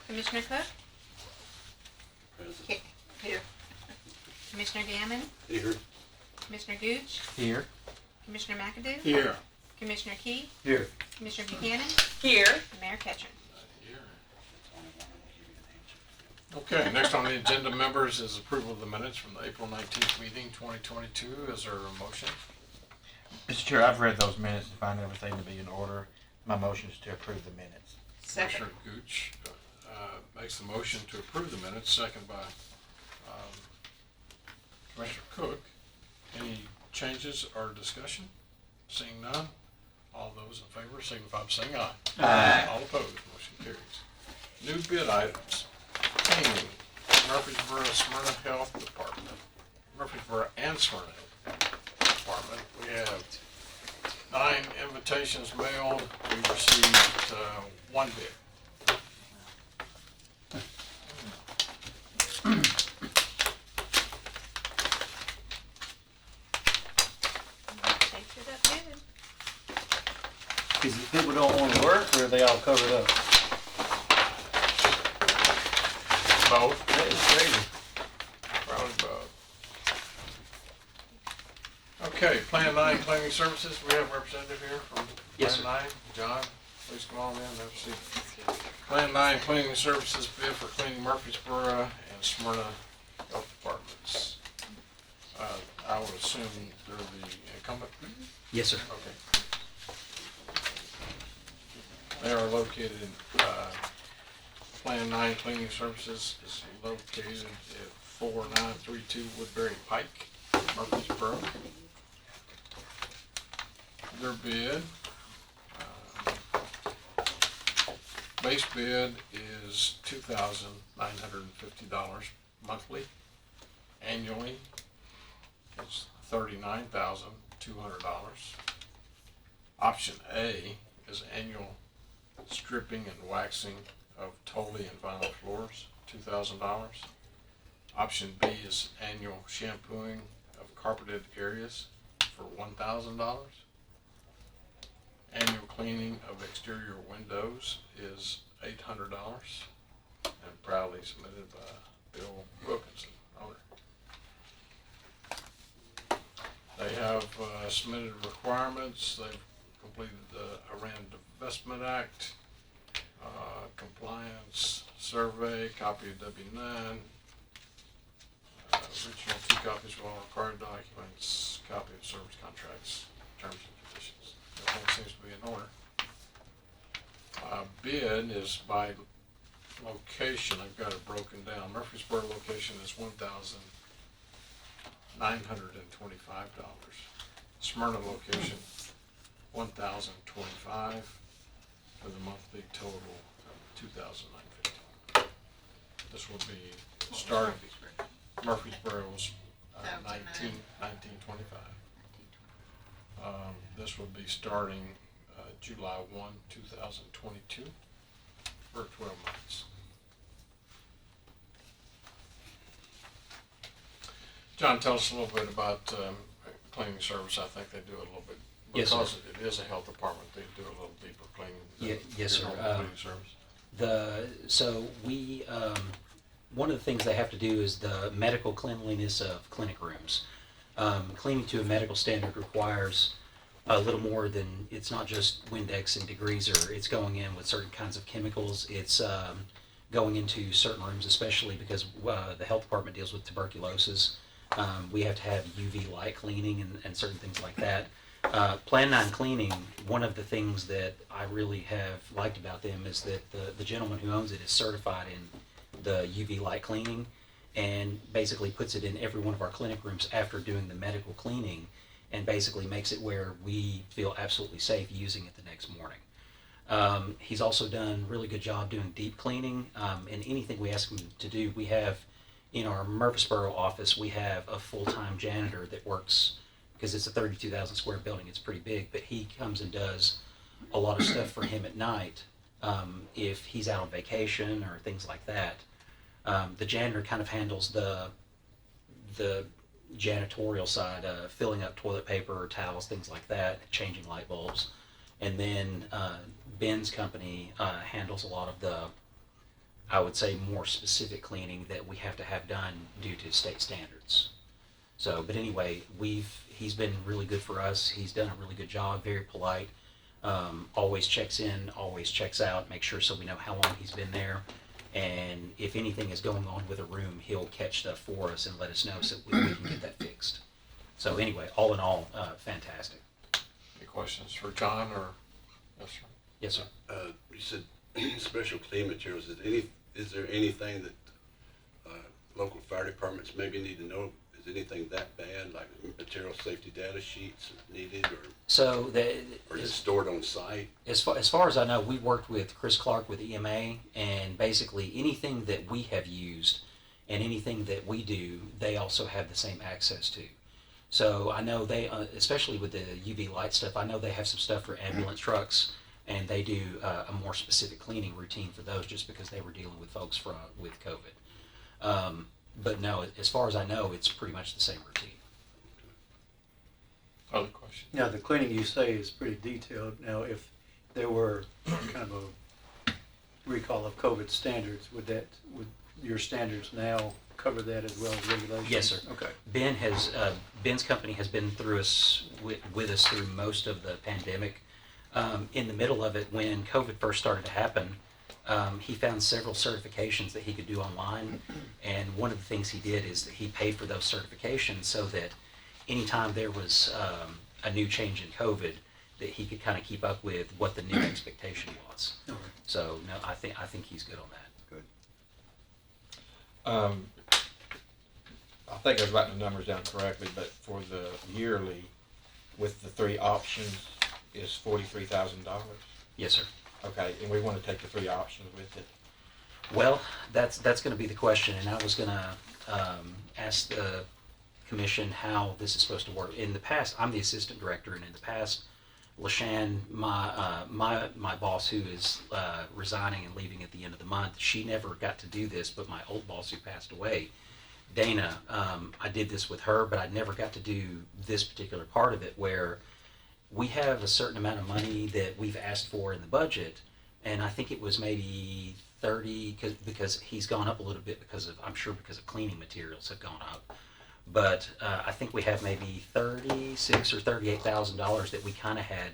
Commissioner Cook? Present. Here. Commissioner Gammon? Here. Commissioner Gooch? Here. Commissioner McAdoo? Here. Commissioner Key? Here. Commissioner Buchanan? Here. And Mayor Ketchum. Here. Okay, next on the agenda, members, is approval of the minutes from the April 19th meeting, 2022. Is there a motion? Mr. Chair, I've read those minutes and find everything to be in order. My motion is to approve the minutes. Second. Commissioner Gooch makes the motion to approve the minutes, second by Commissioner Cook. Any changes or discussion? Seeing none, all those in favor signify by saying aye. Aye. All opposed, motion carries. New bid items, cleaning, Murfreesboro, Smyrna Health Department. Murfreesboro and Smyrna Health Department. We have 9 invitations mailed. We received one bid. Take it up good. Is it people don't want to work, or are they all covered up? Both. That is crazy. Probably both. Okay, Plan 9 Cleaning Services, we have a representative here from Yes, Plan 9. John, please come on in, have a seat. Plan 9 Cleaning Services bid for cleaning Murfreesboro and Smyrna Health Departments. I would assume they're the incumbent? Yes, sir. Okay. They are located in, Plan 9 Cleaning Services is located at 4932 Woodbury Pike, Murfreesboro. Their bid, base bid is $2,950 monthly. Annually, it's $39,200. Option A is annual stripping and waxing of Toley and vinyl floors, $2,000. Option B is annual shampooing of carpeted areas for $1,000. Annual cleaning of exterior windows is $800, and proudly submitted by Bill Wilkinson, owner. They have submitted requirements. They've completed the Iran Divestment Act, compliance survey, copy of W-9, original 2 copies of all required documents, copy of service contracts, terms and conditions. Everything seems to be in order. Bid is by location. I've got it broken down. Murfreesboro location is $1,925. Smyrna location, $1,025, for the monthly total of $2,950. This will be starting, Murfreesboro's $1925. This will be starting July 1, 2022 for 12 months. John, tell us a little bit about cleaning service. I think they do a little bit, Yes, sir. because it is a health department, they do a little deeper cleaning. than Yes, sir. your normal cleaning service. One of the things they have to do is the medical cleanliness of clinic rooms. Cleaning to a medical standard requires a little more than, it's not just Windex and degreaser. It's going in with certain kinds of chemicals. It's going into certain rooms, especially because the health department deals with tuberculosis. We have to have UV light cleaning and certain things like that. Plan 9 Cleaning, one of the things that I really have liked about them is that the gentleman who owns it is certified in the UV light cleaning, and basically puts it in every one of our clinic rooms after doing the medical cleaning, and basically makes it where we feel absolutely safe using it the next morning. He's also done a really good job doing deep cleaning, and anything we ask him to do. We have, in our Murfreesboro office, we have a full-time janitor that works, because it's a 32,000 square building, it's pretty big, but he comes and does a lot of stuff for him at night, if he's out on vacation or things like that. The janitor kind of handles the janitorial side, filling up toilet paper or towels, things like that, changing light bulbs. And then Ben's company handles a lot of I would say more specific cleaning that we have to have done due to state standards. So, but anyway, he's been really good for us. He's done a really good job, very polite. Always checks in, always checks out, make sure so we know how long he's been there. And if anything is going on with a room, he'll catch stuff for us and let us know so we can get that fixed. So anyway, all in all, fantastic. Any questions for John or, yes, sir? Yes, sir. You said special clean materials. Is there anything that local fire departments maybe need to know? Is anything that bad, like material safety data sheets needed, So or is it stored on site? as far as I know, we worked with Chris Clark with EMA, and basically anything that we have used and anything that we do, they also have the same access to. So I know they, especially with the UV light stuff, I know they have some stuff for ambulance trucks, and they do a more specific cleaning routine for those just because they were dealing with folks with COVID. But no, as far as I know, it's pretty much the same routine. Other questions? Now, the cleaning you say is pretty detailed. Now, if there were kind of a recall of COVID standards, would your standards now cover that as well as regulations? Yes, sir. Okay. Ben's company has been through with us through most of the pandemic. In the middle of it, when COVID first started to happen, he found several certifications that he could do online, and one of the things he did is that he paid for those certifications so that anytime there was a new change in COVID, that he could kind of keep up with what the new expectation was. Okay. So no, I think he's good on that. Good. I think I was writing the numbers down correctly, but for the yearly, with the 3 options, is $43,000. Yes, sir. Okay, and we want to take the 3 options with it. Well, that's going to be the question, and I was going to ask the commission how this is supposed to work. In the past, I'm the assistant director, and in the past, LaShann, my boss, who is resigning and leaving at the end of the month, she never got to do this, but my old boss who passed away, Dana, I did this with her, but I never got to do this particular part of it where we have a certain amount of money that we've asked for in the budget, and I think it was maybe 30, because he's gone up a little bit because of cleaning materials have gone up. But I think we have maybe $36,000 or $38,000 that we kind of had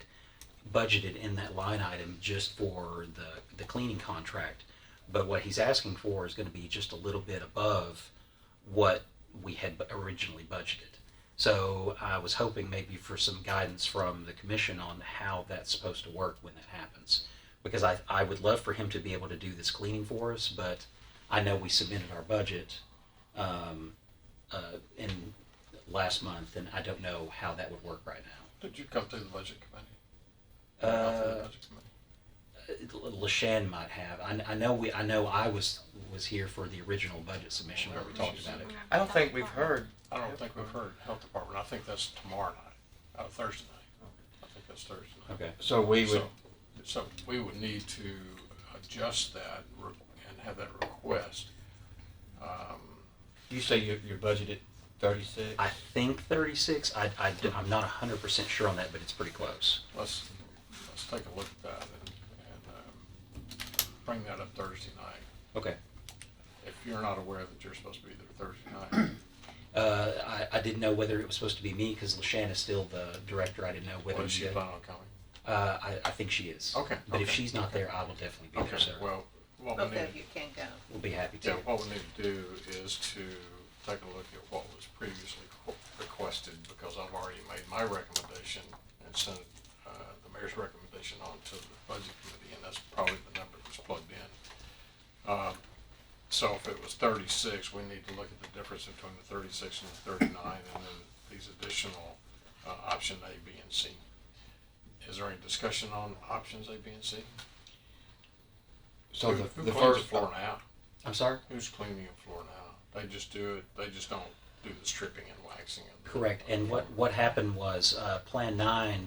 budgeted in that line item just for the cleaning contract. But what he's asking for is going to be just a little bit above what we had originally budgeted. So I was hoping maybe for some guidance from the commission on how that's supposed to work when that happens. Because I would love for him to be able to do this cleaning for us, but I know we submitted our budget in last month, and I don't know how that would work right now. Did you come through the budget committee? LaShann might have. I know I was here for the original budget submission where we talked about it. I don't think we've heard. I don't think we've heard health department. I think that's tomorrow night, Thursday night. I think that's Thursday night. Okay. So we would, So we would need to adjust that and have that request. you say your budget at 36? I think 36. I'm not 100% sure on that, but it's pretty close. Let's take a look at that and bring that up Thursday night. Okay. If you're not aware that you're supposed to be there Thursday night. I didn't know whether it was supposed to be me because LaShann is still the director. I didn't know whether Well, she plan on coming? I think she is. Okay, But if okay, she's not okay. there, I will definitely be Okay, there, sir. well, what we Both need, of you can go. We'll be happy to. yeah, what we need to do is to take a look at what was previously requested, because I've already made my recommendation and sent the mayor's recommendation on to the budget committee, and that's probably the number that's plugged in. So if it was 36, we need to look at the difference between the 36 and the 39, and then these additional option A, B, and C. Is there any discussion on options A, B, and C? So Who the cleans first the floor now? I'm sorry? Who's cleaning the floor now? They just do it, they just don't do the stripping and waxing of the. Correct. And what happened was Plan 9,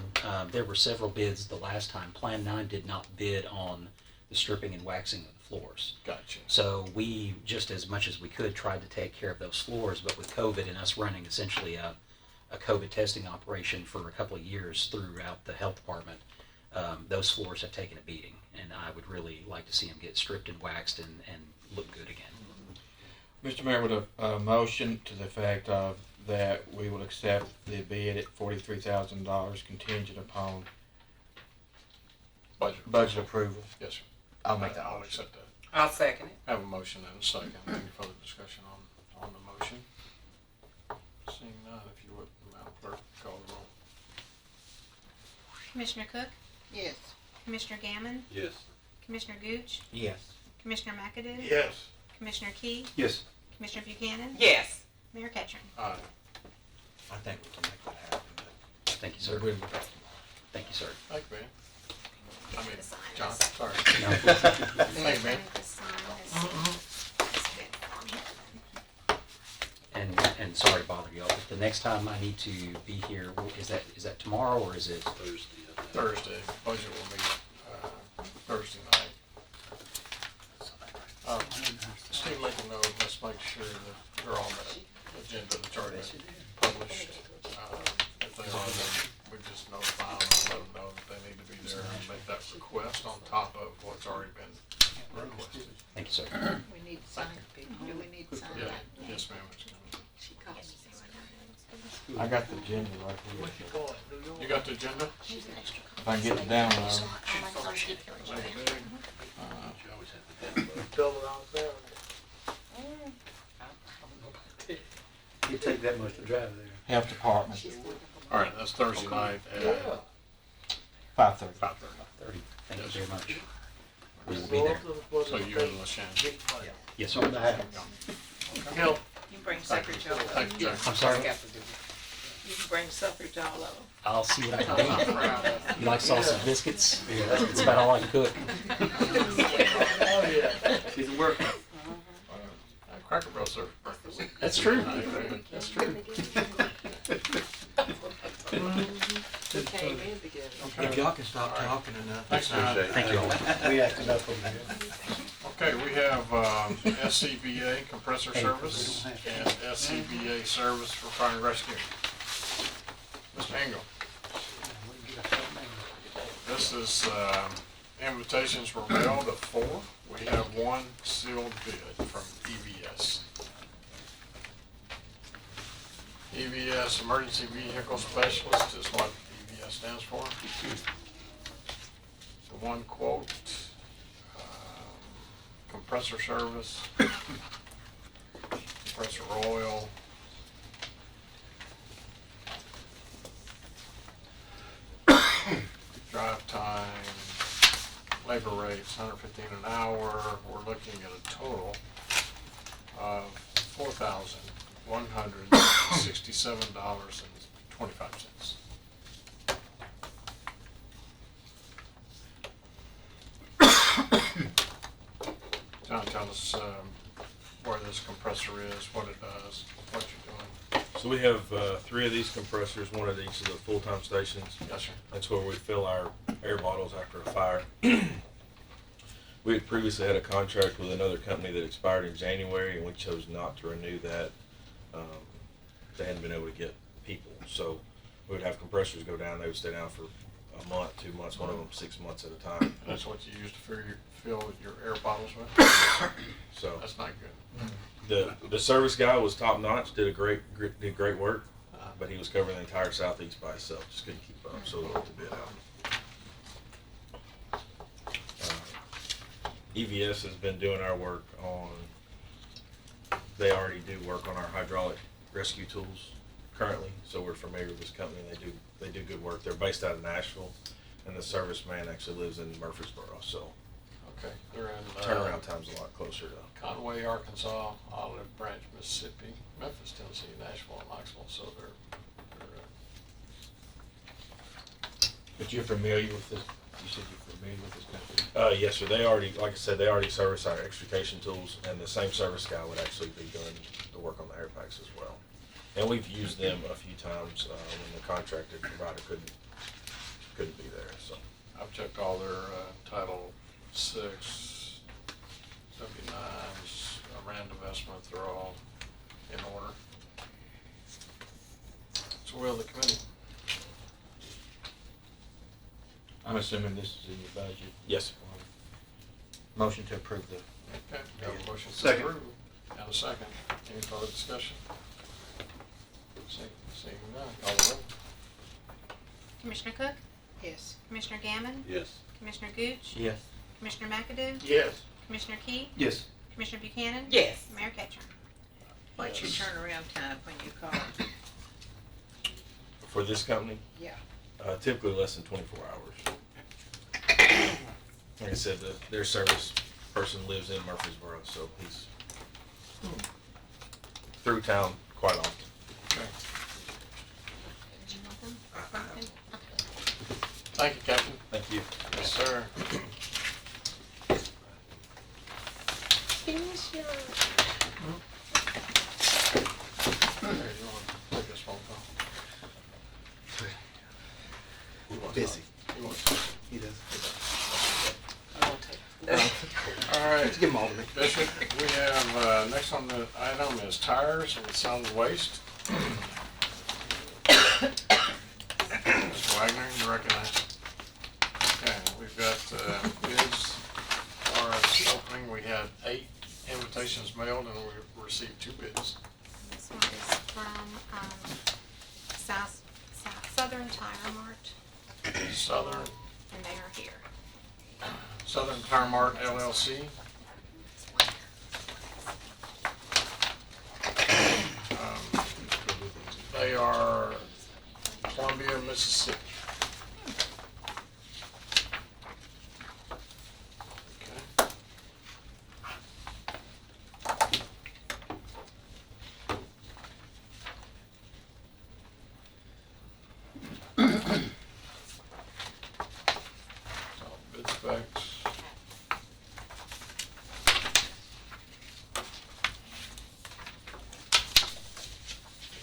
there were several bids the last time. Plan 9 did not bid on the stripping and waxing of the floors. Gotcha. So we, just as much as we could, tried to take care of those floors, but with COVID and us running essentially a COVID testing operation for a couple of years throughout the health department, those floors have taken a beating, and I would really like to see them get stripped and waxed and look good again. Mr. Mayor, with a motion to the effect of that we will accept the bid at $43,000 contingent upon budget approval. Yes, sir. I'll make that I'll motion. accept that. I'll second it. Have a motion and a second. Any further discussion on the motion? Seeing none, if you would, Madam Clerk, call the roll. Commissioner Cook? Yes. Commissioner Gammon? Yes. Commissioner Gooch? Yes. Commissioner McAdoo? Yes. Commissioner Key? Yes. Commissioner Buchanan? Yes. Mayor Ketchum? Aye. I think we can make that happen. Thank you, sir. Thank you, sir. Thank you, man. I mean, Sign John, this. sorry. No, Thank you, man. and sorry to bother you all, but the next time I need to be here, is that tomorrow or is it? Thursday. I think. Thursday, budget will meet, Thursday night. Steve, make a note, let's make sure that they're on the agenda that's already published. If they are, then we just notify them and let them know that they need to be there and make that request on top of what's already been requested. Thank you, sir. We need to sign it. Do we need to sign Yeah, that? yes, ma'am. It's gonna- She called me. I got the agenda right here. You got the agenda? If I can get it down there. Make it big. You always have to download. It'd take that much to drive there. Health Department, All right, that's Thursday night at 5:30. 5:30. Thank you very much. We will be there. So you and LaShawn. Yes, sir. You bring supper to all of Thank you, them. Jack. I'm sorry? You can bring supper to all of them. I'll see what I can do. You like sausage biscuits? Yeah, that's about all I can cook. She's working. Cracker Barrel serves breakfast. That's true. That's true. We came in together. If y'all can stop talking enough. Thanks, man. Appreciate it. Thank you all. We acted up over here. Okay, we have SCBA compressor service and SCBA service for fire and rescue. Mr. Engel, this is, invitations were mailed at 4. We have one sealed bid from EVS. EVS, Emergency Vehicle Specialist, is what EVS stands for. The one quote, compressor service, compressor oil, drive time, labor rates, $115 an hour. We're looking at a total of $4,167.25. John, tell us where this compressor is, what it does, what you're doing. So we have 3 of these compressors, one at each of the full-time stations. Yes, sir. That's where we fill our air bottles after a fire. We had previously had a contract with another company that expired in January, and we chose not to renew that. They hadn't been able to get people, so we would have compressors go down. They would stay down for a month, 2 months, one of them 6 months at a time. That's what you use to fill your air bottles with? So That's not good. the service guy was top notch, did great work, but he was covering the entire southeast by himself. Just couldn't keep up, so we let the bid out. EVS has been doing our work on. They already do work on our hydraulic rescue tools currently, so we're familiar with this company. They do good work. They're based out of Nashville, and the serviceman actually lives in Murfreesboro, so Okay, they're in turnaround time's a lot closer to. Conway, Arkansas, Olive Branch, Mississippi, Memphis, Tennessee, Nashville, and Knoxville, so they're But you're familiar with this, you said you're familiar with this company? Yes, sir. They already, like I said, they already service our extrication tools, and the same service guy would actually be doing the work on the air packs as well. And we've used them a few times when the contracted provider couldn't be there. So I've checked all their Title VI, W-9s, RAND investments, they're all in order. So will the committee. I'm assuming this is in your budget. Yes. Motion to approve the, Okay, we have a motion to Second. approve, and a second. Any further discussion? Seeing none, call the roll. Commissioner Cook? Yes. Commissioner Gammon? Yes. Commissioner Gooch? yes. Commissioner McAdoo? Yes. Commissioner Key? Yes. Commissioner Buchanan? Yes. Mayor Ketchum. What's your Yes. turnaround time when you call? For this company, Yeah. typically less than 24 hours. Like I said, their service person lives in Murfreesboro, so he's through town quite often. Okay. Nothing? Nothing? Thank you, Captain. Thank you. Yes, sir. Here, you want to take this phone call? He wants Busy. to- He wants to- He does. I won't take it. All right. Just give them all to me. Bishop, we have, next on the item is tires and solid waste. Mr. Wagner, you recognize? Okay, we've got bids for opening. We had 8 invitations mailed and we received 2 bids. This one is from, Southern Tire Mart, Southern and they are here. Southern Tire Mart LLC. They are Columbia, Mississippi. Okay. So, bid specs.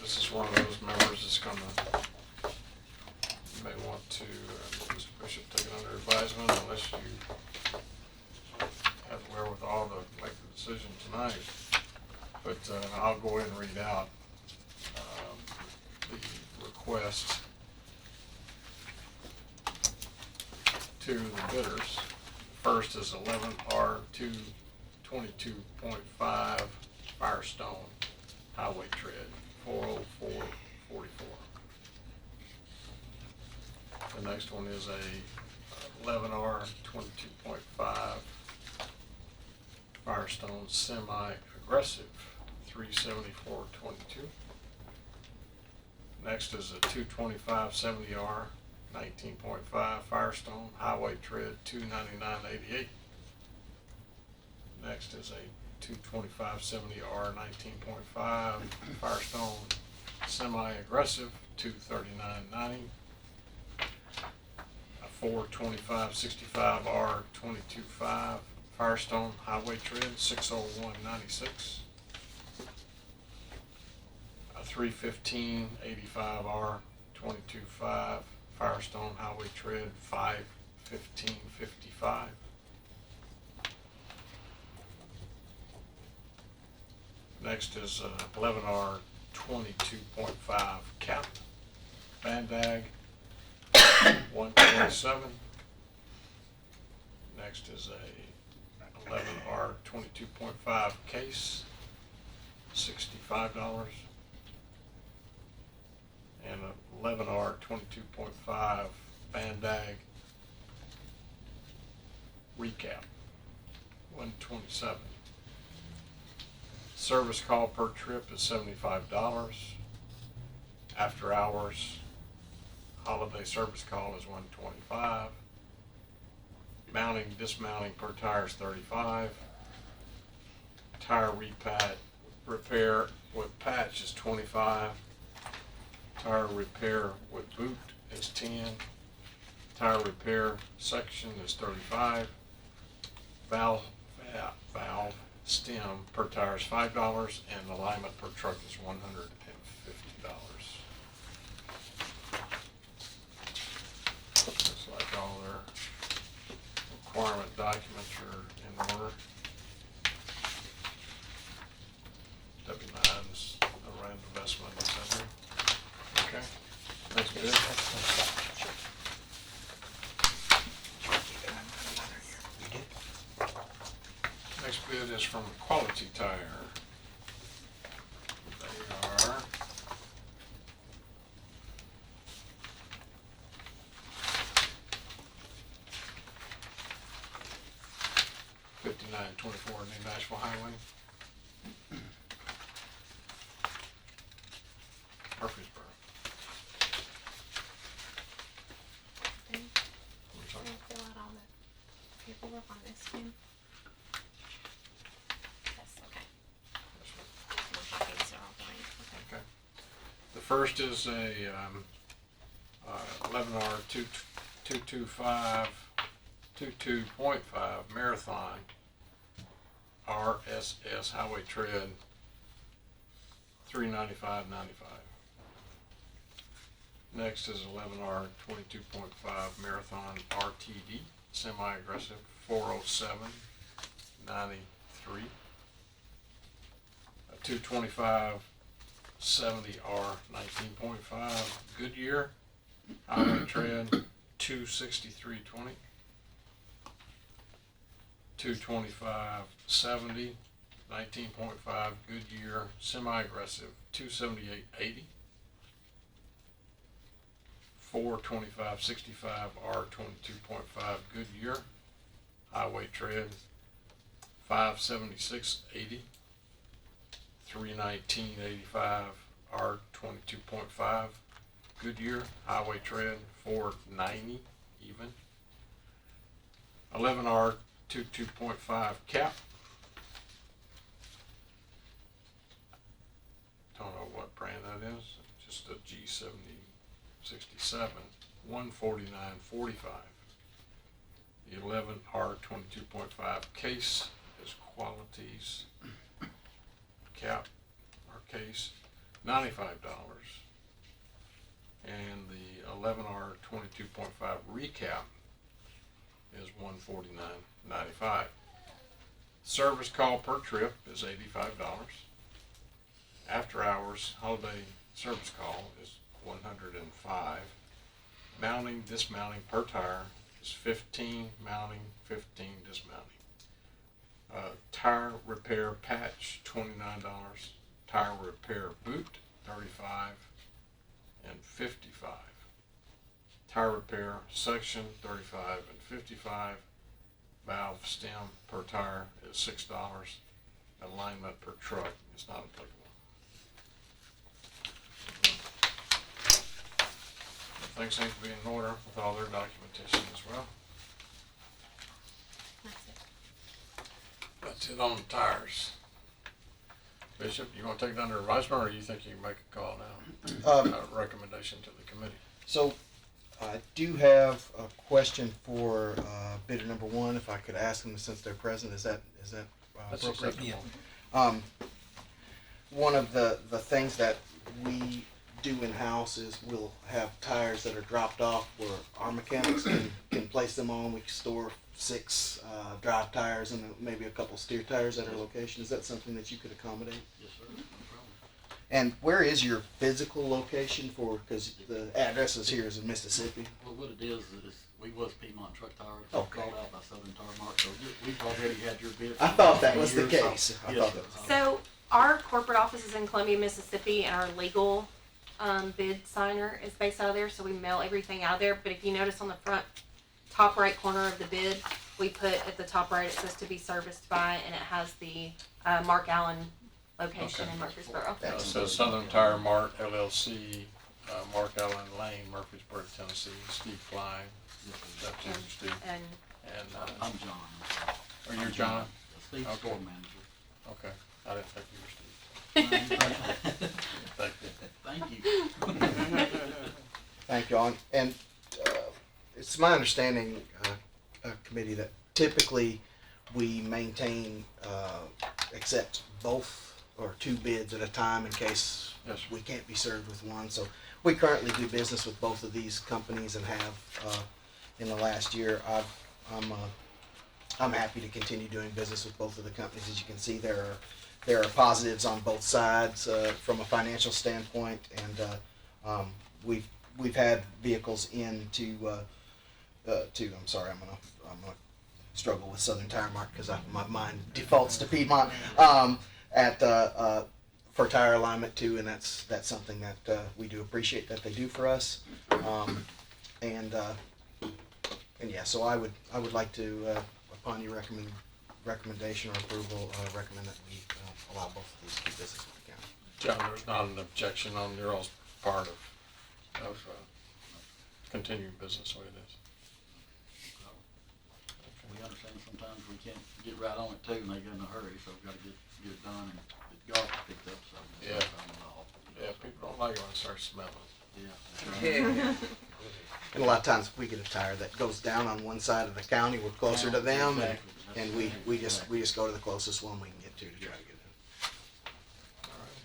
This is one of those members that's gonna, you may want to, Mr. Bishop, take it under advisement unless you have the wherewithal to make the decision tonight. But, I'll go ahead and read out, the request to the bidders. First is 11R 222.5 Firestone Highway Tread, 40444. The next one is a 11R 22.5 Firestone Semi-Aggressive, 374.22. Next is a 225/70R 19.5 Firestone Highway Tread, 299.88. Next is a 225/70R 19.5 Firestone Semi-Aggressive, 239.90. A 425/65R 22.5 Firestone Highway Tread, 601.96. A 315/85R 22.5 Firestone Highway Tread, 515.55. Next is 11R 22.5 Cap Bandag, 127. Next is a 11R 22.5 Case, $65. And a 11R 22.5 Bandag Recap, 127. Service call per trip is $75. After hours, holiday service call is $125. Mounting, dismounting per tire is $35. Tire repair with patch is $25. Tire repair with boot is $10. Tire repair section is $35. Valve stem per tire is $5, and alignment per truck is $150. Looks like all their requirement documents are in order. W-9's a random investment, etc. Okay, next bid. from Quality Tire. They are $59.24 New Nashville Highway. Murfreesboro. Then I'm sorry. we'll fill out all the paperwork on this one. That's okay. My copies are all blank. Okay. Okay. The first is a 11R 22.5 marathon RSS highway tread 395.95. Next is 11R 22.5 marathon RTD semi-aggressive 407.93. A 225 70R 19.5 Goodyear highway tread 263.20. 225 70 19.5 Goodyear semi-aggressive 278.80. 425 65 R 22.5 Goodyear highway tread 576.80. 319.85 R 22.5 Goodyear highway tread 490 even. 11R 22.5 cap. Don't know what brand that is. Just a G7067 149.45. The 11R 22.5 case is Qualities cap or case $95, and the 11R 22.5 recap is $149.95. Service call per trip is $85. After hours holiday service call is $105. Mounting, dismounting per tire is $15. Mounting, $15 dismounting. Tire repair patch $29. Tire repair boot $35 and $55. Tire repair section $35 and $55. Valve stem per tire is $6. Alignment per truck is not applicable. Things seem to be in order with all their documentation as well. That's it. That's it on the tires. Bishop, you want to take it under advisement, or you think you can make a call now? A recommendation to the committee. So I do have a question for bidder number one, if I could ask them since they're present. Is that That's appropriate? acceptable. One of the things that we do in-house is we'll have tires that are dropped off where our mechanics can place them on. We can store 6 drive tires and maybe a couple steer tires at our location. Is that something that you could accommodate? Yes, sir, no problem. And where is your physical location for, because the address is here is in Mississippi? Well, what it is we was Piedmont Truck Tires, Okay. called out by Southern Tire Mart, so we've already had your bid. I thought that was the for years, case. I yes, thought sir. that was- So our corporate office is in Columbia, Mississippi, and our legal bid signer is based out of there, so we mail everything out of there. But if you notice on the front top right corner of the bid, we put at the top right, it says to be serviced by, and it has the Mark Allen location Okay. in Murfreesboro. It says Southern Tire Mart LLC, Mark Allen Lane, Murfreesboro, Tennessee. Steve Klein. Yes, sir. That's you, Steve. And And, I'm John. are you John? Steve, Okay. store manager. Okay. I didn't think you were Steve. Thank you. Thank you. Thank you, John. And it's my understanding, committee, that typically we maintain, accept both or 2 bids at a time in case Yes, sir. we can't be served with one. So we currently do business with both of these companies and have in the last year. I'm happy to continue doing business with both of the companies. As you can see, there are positives on both sides from a financial standpoint, and we've had vehicles in to I'm sorry, I'm gonna struggle with Southern Tire Mart because my mind defaults to Piedmont for tire alignment too, and that's something that we do appreciate that they do for us. And yeah, so I would like to, upon your recommendation or approval, recommend that we allow both of these to keep business with the county. John, there's not an objection on your all's part of continuing business the way it is. We understand sometimes we can't get right on it too, and they get in a hurry, so we've got to get it done and get garbage picked up, so. Yeah. Yeah, people don't like it when it starts smelling. Yeah. And a lot of times if we get a tire that goes down on one side of the county, we're closer to them, and we just go to the closest one we can get to try to get it. All right.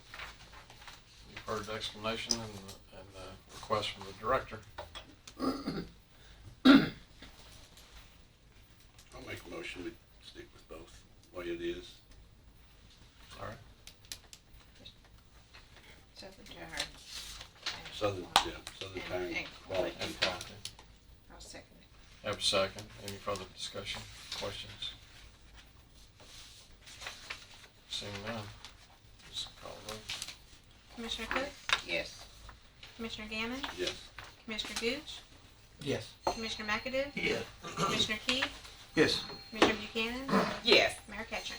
You've heard the explanation and the request from the director. I'll make a motion, we stick with both, the way it is. All right. Southern Tire. Southern Tire, And quality. And quality. I'll second it. Have a second. Any further discussion, questions? Seeing none. Just call the vote. Commissioner Cook? Yes. Commissioner Gammon? Yes. Commissioner Gooch? Yes. Commissioner McAdoo? Yeah. Commissioner Key? Yes. Commissioner Buchanan? Yes. Mayor Ketchum?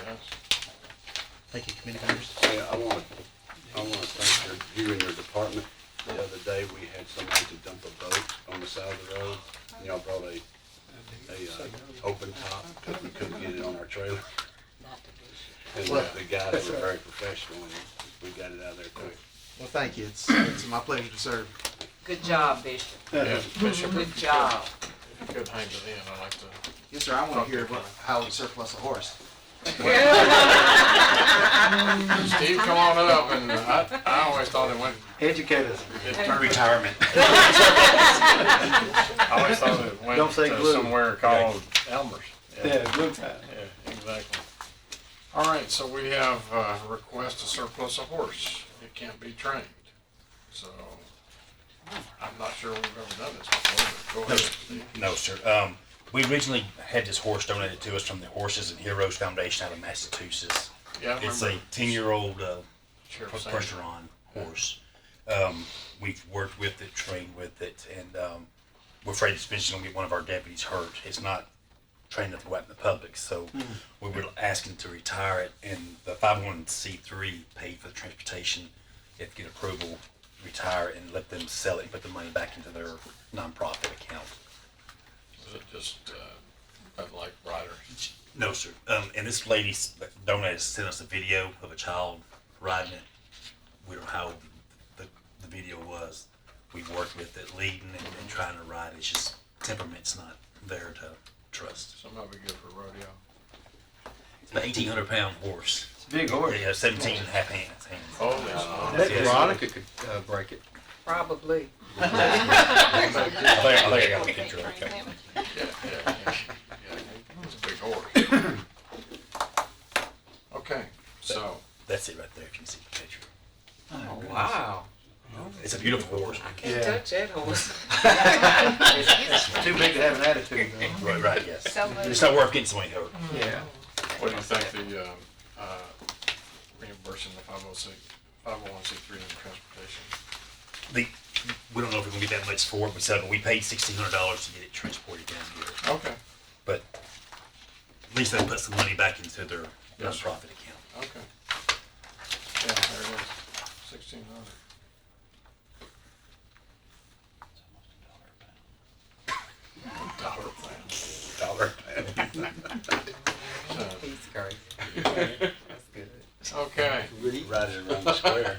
Yes. Thank you, committee members. Yeah, I want to thank you and your department. The other day, we had somebody to dump a boat on the side of the road, and y'all brought a open top, because we couldn't get it on our trailer. And the guys were very professional, and we got it out of there quick. Well, thank you. It's my pleasure to serve. Good job, Bishop. Yeah, Bishop, Good job. if you could hang to the end, I'd like to. Yes, sir. I want to hear how we surplus a horse. Steve, come on up, and I always thought it went, Educate us. it turned, Retirement. I always thought it went Don't say to glue. somewhere called Elmer's. Yeah, good time. Yeah, exactly. All right, so we have a request to surplus a horse. It can't be trained. So, I'm not sure we've ever done this before, but go ahead, Steve. No, sir. We originally had this horse donated to us from the Horses and Heroes Foundation out of Massachusetts. Yeah, I It's a remember 10-year-old Sheriff saying pressure that. on horse. We've worked with it, trained with it, and we're afraid it's eventually going to get one of our deputies hurt. It's not trained enough to go out in the public, so we were asking to retire it, and the 501c3 paid for the transportation. If get approval, retire it and let them sell it and put the money back into their nonprofit account. Was it just, like rider? No, sir. And this lady donated sent us a video of a child riding it. We don't know how the video was. We worked with it, leading and trying to ride. It's just temperament's not there to trust. Some of it good for rodeo. It's an 1,800-pound horse. It's a big horse. Yeah, 17 and a half hands. Holy I smokes. bet Yes. Veronica could break it. Probably. I think I got a picture. Okay. Yeah. It's a big horse. Okay, so, That's it right there. If you can see the picture. Oh, wow. It's a beautiful horse. Can't Yeah. touch that horse. It's too big to have an attitude, though. Right. Yes. So moved. It's not worth getting somebody hurt. Yeah. what do you think the, reimbursing the 501c3 in transportation? We don't know if we're gonna get that much for it, but we paid $1,600 to get it transported down here. Okay, But at least they put some money back into their Yes, sir. nonprofit account. okay. Yeah, there it is, 1,600. $1 pound. He's great. That's good. Okay, Ride it around the square.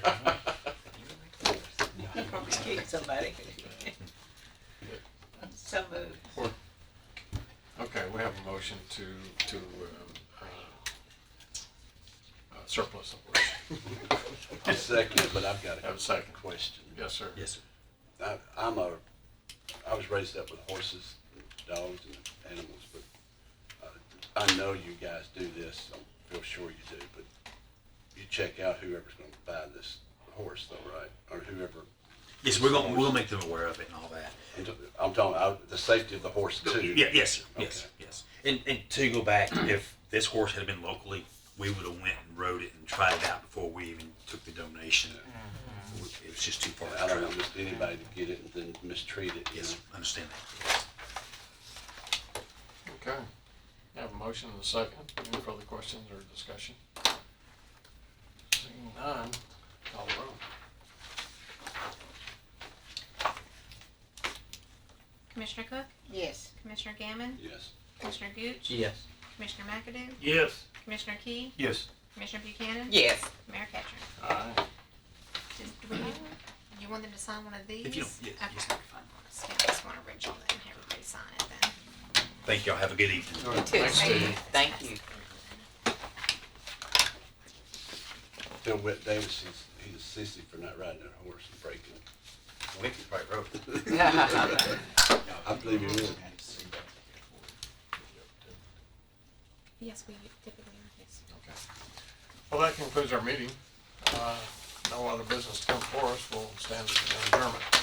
Probably kick somebody. So moved. okay, we have a motion to surplus the horse. I second it, but I've got Have a a second. question. Yes, sir. Yes, sir. I was raised up with horses, dogs, and animals, but I know you guys do this. I feel sure you do, but you check out whoever's going to buy this horse, though, right? Or whoever Yes, we're gonna make them aware of it and all that. I'm talking about the safety of the horse too. Yeah, yes, sir. Okay. Yes. And to go back, if this horse had been locally, we would have went and rode it and tried it out before we even took the donation. It was just too far I to don't travel. want just anybody to get it and then mistreat it. Yes, understand that. Okay. Have a motion and a second. Any further questions or discussion? Seeing none, call the roll. Commissioner Cook? Yes. Commissioner Gammon? Yes. Commissioner Gooch? Yes. Commissioner McAdoo? Yes. Commissioner Key? Yes. Commissioner Buchanan? Yes. Mayor Catcher? Aye. Do we need, you want them to sign one of these? If you don't, yes, Okay. yes, that'd be fine. Stamp this one original then, everybody sign it then. Thank y'all. Have a good evening. All right. Too. Thanks, Steve. Thank you. Tell Whit Davis he's a sissy for not riding that horse and breaking it. We can probably rope it. I believe he will. Yes, we typically are, yes. Okay. Well, that concludes our meeting. No other business to come for us. We'll stand at adjournment.